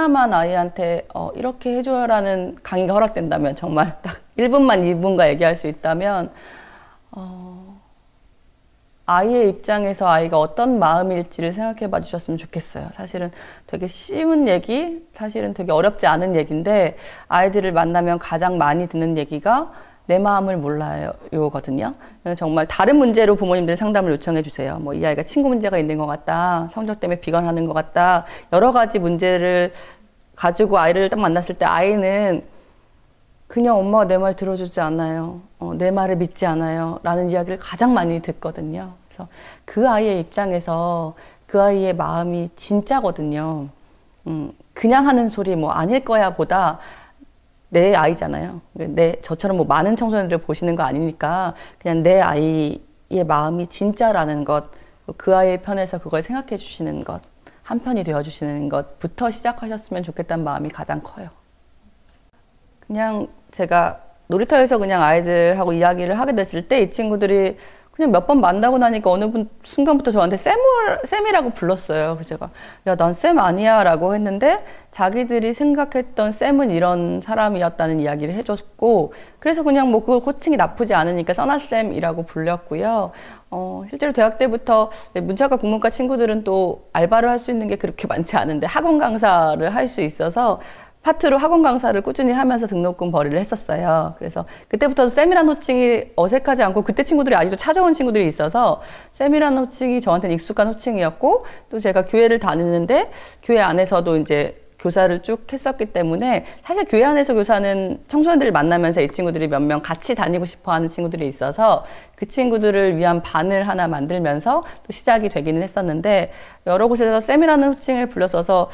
하나만 아이한테 이렇게 해줘요라는 강의가 허락된다면, 정말 딱 1분만 2분간 얘기할 수 있다면 아이의 입장에서 아이가 어떤 마음일지를 생각해 봐 주셨으면 좋겠어요. 사실은 되게 쉬운 얘기, 사실은 되게 어렵지 않은 얘기인데 아이들을 만나면 가장 많이 듣는 얘기가 내 마음을 몰라요거든요. 정말 다른 문제로 부모님들이 상담을 요청해 주세요. 뭐 이 아이가 친구 문제가 있는 것 같다, 성적 때문에 비관하는 것 같다, 여러 가지 문제를 가지고 아이를 딱 만났을 때 아이는 그냥 엄마가 내 말 들어주지 않아요, 내 말을 믿지 않아요 라는 이야기를 가장 많이 듣거든요. 그래서 그 아이의 입장에서 그 아이의 마음이 진짜거든요. 그냥 하는 소리 뭐 아닐 거야 보다 내 아이잖아요. 저처럼 뭐 많은 청소년들을 보시는 거 아니니까 그냥 내 아이의 마음이 진짜라는 것, 그 아이의 편에서 그걸 생각해 주시는 것, 한편이 되어 주시는 것부터 시작하셨으면 좋겠다는 마음이 가장 커요. 그냥 제가 놀이터에서 그냥 아이들하고 이야기를 하게 됐을 때 이 친구들이 그냥 몇 번 만나고 나니까 어느 순간부터 저한테 쌤이라고 불렀어요. 그래서 제가 야, 난 쌤 아니야 라고 했는데 자기들이 생각했던 쌤은 이런 사람이었다는 이야기를 해줬고, 그래서 그냥 뭐 그 호칭이 나쁘지 않으니까 써나쌤이라고 불렸고요. 실제로 대학 때부터 문자과 국문과 친구들은 또 알바를 할 수 있는 게 그렇게 많지 않은데 학원 강사를 할 수 있어서 파트로 학원 강사를 꾸준히 하면서 등록금 벌이를 했었어요. 그래서 그때부터 쌤이라는 호칭이 어색하지 않고, 그때 친구들이 아직도 찾아온 친구들이 있어서 쌤이라는 호칭이 저한테는 익숙한 호칭이었고, 또 제가 교회를 다니는데 교회 안에서도 이제 교사를 쭉 했었기 때문에 사실 교회 안에서 교사는 청소년들을 만나면서 이 친구들이 몇 명 같이 다니고 싶어 하는 친구들이 있어서 그 친구들을 위한 반을 하나 만들면서 또 시작이 되기는 했었는데, 여러 곳에서 쌤이라는 호칭을 불렀어서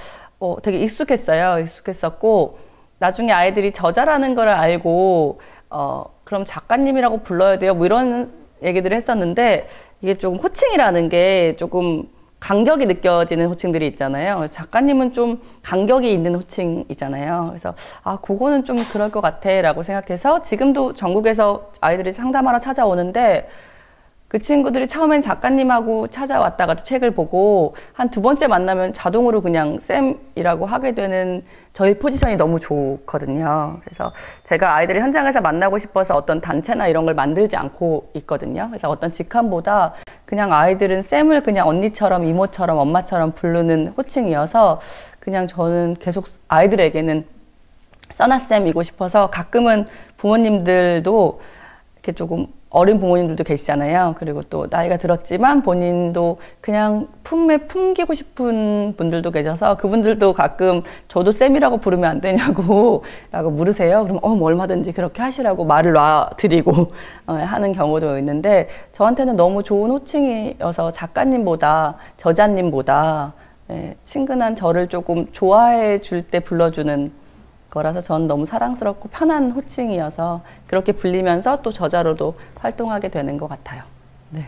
되게 익숙했었고, 나중에 아이들이 저자라는 걸 알고 그럼 작가님이라고 불러야 돼요? 뭐 이런 얘기들을 했었는데, 이게 조금 호칭이라는 게 조금 간격이 느껴지는 호칭들이 있잖아요. 작가님은 좀 간격이 있는 호칭이잖아요. 그래서 그거는 좀 그럴 것 같아 라고 생각해서 지금도 전국에서 아이들이 상담하러 찾아오는데, 그 친구들이 처음엔 작가님하고 찾아왔다가도 책을 보고 한 2번째 만나면 자동으로 그냥 쌤이라고 하게 되는 저희 포지션이 너무 좋거든요. 그래서 제가 아이들이 현장에서 만나고 싶어서 어떤 단체나 이런 걸 만들지 않고 있거든요. 그래서 어떤 직함보다 그냥 아이들은 쌤을 그냥 언니처럼 이모처럼 엄마처럼 부르는 호칭이어서 그냥 저는 계속 아이들에게는 써나쌤이고 싶어서, 가끔은 부모님들도 이렇게 조금 어린 부모님들도 계시잖아요. 그리고 또 나이가 들었지만 본인도 그냥 품에 품기고 싶은 분들도 계셔서 그분들도 가끔 저도 쌤이라고 부르면 안 되냐고 라고 물으세요. 그럼 뭐 얼마든지 그렇게 하시라고 말을 놔드리고 하는 경우도 있는데, 저한테는 너무 좋은 호칭이어서 작가님보다 저자님보다 친근한 저를 조금 좋아해 줄 때 불러주는 거라서 전 너무 사랑스럽고 편한 호칭이어서 그렇게 불리면서 또 저자로도 활동하게 되는 것 같아요. 네.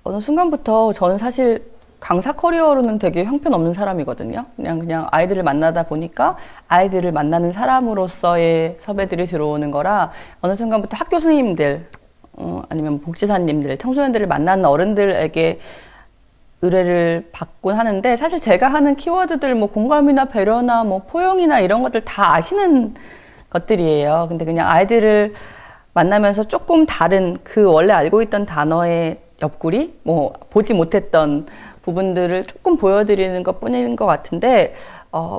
어느 순간부터 저는 사실 강사 커리어로는 되게 형편없는 사람이거든요. 그냥 아이들을 만나다 보니까 아이들을 만나는 사람으로서의 섭외들이 들어오는 거라, 어느 순간부터 학교 선생님들 아니면 복지사님들, 청소년들을 만나는 어른들에게 의뢰를 받곤 하는데, 사실 제가 하는 키워드들 뭐 공감이나 배려나 뭐 포용이나 이런 것들 다 아시는 것들이에요. 근데 그냥 아이들을 만나면서 조금 다른 그 원래 알고 있던 단어의 옆구리, 뭐 보지 못했던 부분들을 조금 보여드리는 것 뿐인 것 같은데,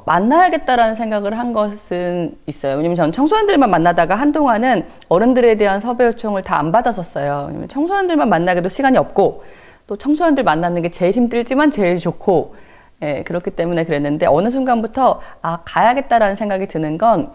만나야겠다라는 생각을 한 것은 있어요. 왜냐면 저는 청소년들만 만나다가 한동안은 어른들에 대한 섭외 요청을 다 안 받았었어요. 왜냐면 청소년들만 만나기도 시간이 없고, 또 청소년들 만나는 게 제일 힘들지만 제일 좋고, 그렇기 때문에 그랬는데, 어느 순간부터 가야겠다라는 생각이 드는 건,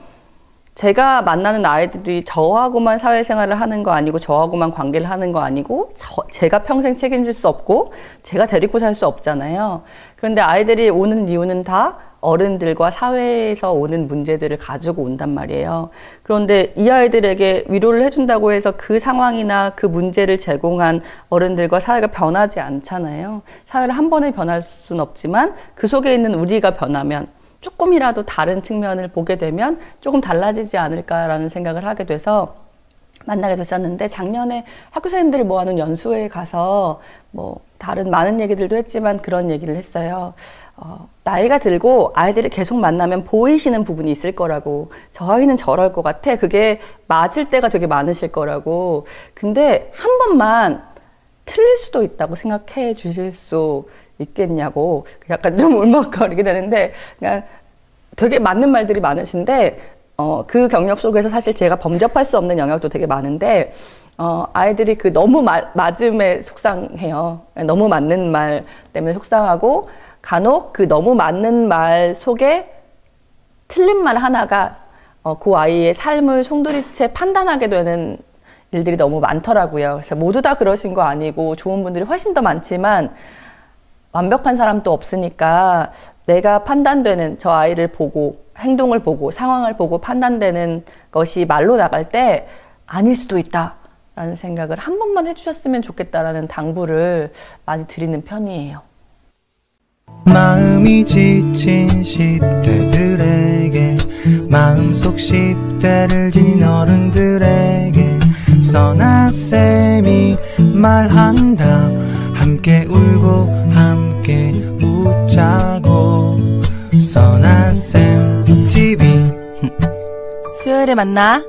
제가 만나는 아이들이 저하고만 사회생활을 하는 거 아니고 저하고만 관계를 하는 거 아니고 제가 평생 책임질 수 없고 제가 데리고 살 수 없잖아요. 그런데 아이들이 오는 이유는 다 어른들과 사회에서 오는 문제들을 가지고 온단 말이에요. 그런데 이 아이들에게 위로를 해준다고 해서 그 상황이나 그 문제를 제공한 어른들과 사회가 변하지 않잖아요. 사회를 한 번에 변할 수는 없지만 그 속에 있는 우리가 변하면, 조금이라도 다른 측면을 보게 되면 조금 달라지지 않을까라는 생각을 하게 돼서, 만나게 됐었는데 작년에 학교 선생님들이 모아놓은 연수회에 가서 뭐 다른 많은 얘기들도 했지만 그런 얘기를 했어요. 나이가 들고 아이들이 계속 만나면 보이시는 부분이 있을 거라고. 저 아이는 저럴 것 같아. 그게 맞을 때가 되게 많으실 거라고. 근데 한 번만 틀릴 수도 있다고 생각해 주실 수 있겠냐고. 약간 좀 울먹거리게 되는데 그냥 되게 맞는 말들이 많으신데 그 경력 속에서 사실 제가 범접할 수 없는 영역도 되게 많은데 아이들이 그 너무 맞음에 속상해요. 너무 맞는 말 때문에 속상하고 간혹 그 너무 맞는 말 속에 틀린 말 하나가 그 아이의 삶을 송두리째 판단하게 되는 일들이 너무 많더라고요. 그래서 모두 다 그러신 거 아니고 좋은 분들이 훨씬 더 많지만 완벽한 사람도 없으니까 내가 판단되는 저 아이를 보고 행동을 보고 상황을 보고 판단되는 것이 말로 나갈 때 아닐 수도 있다라는 생각을 한 번만 해주셨으면 좋겠다라는 당부를 많이 드리는 편이에요. 마음이 지친 10대들에게 마음속 10대를 지닌 어른들에게 선아쌤이 말한다. 함께 울고 함께 웃자고. 선아쌤 TV. 수요일에 만나.